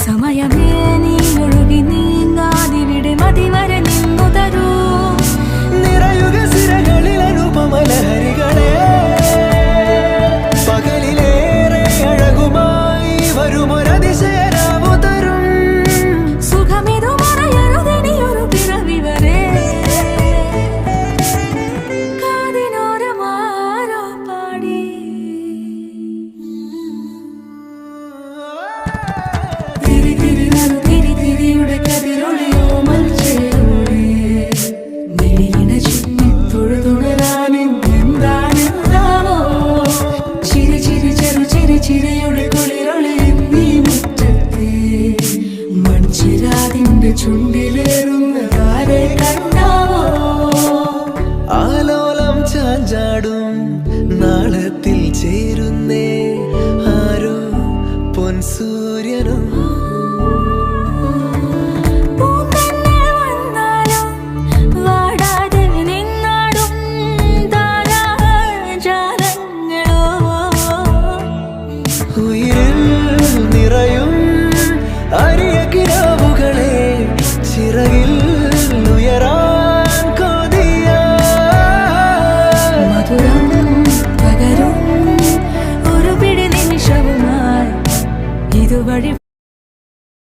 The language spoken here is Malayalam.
സമയമേ നീ ഒഴുകി നീങ്ങാതിവിടെ മതിവരെ നിന്നു തരൂ നിറയുക സിരകളിൽ അനുപമലഹരികളെ പകലിലേറെ അഴകുമായി വരുമൊരതിശയരാവു തരും സുഖമിതു മറയരുതെനിയൊരു പിറവി വരെ കാതിനോരമാരോ പാടി തിരി തിരി നറു തിരി തിരിയുടെ കതിരൊളിയോ മൽച്ചേരോടെ മിഴിയിണ ചുറ്റി തൊഴുതുണരാനെന്താണെന്താവോ ചിരി ചിരി ചെറു ചിരി ചിരിയുടെ കുളിരൊളി നീ മുറ്റത്തെ മൺചിരാതിന്റെ ചുണ്ടിലേറുന്നതാരെ കണ്ടാവോ ആലോലം ചാഞ്ചാടും നാളത്തിൽ ചേരുന്നേ ആരോ പൊൻസൂര്യനും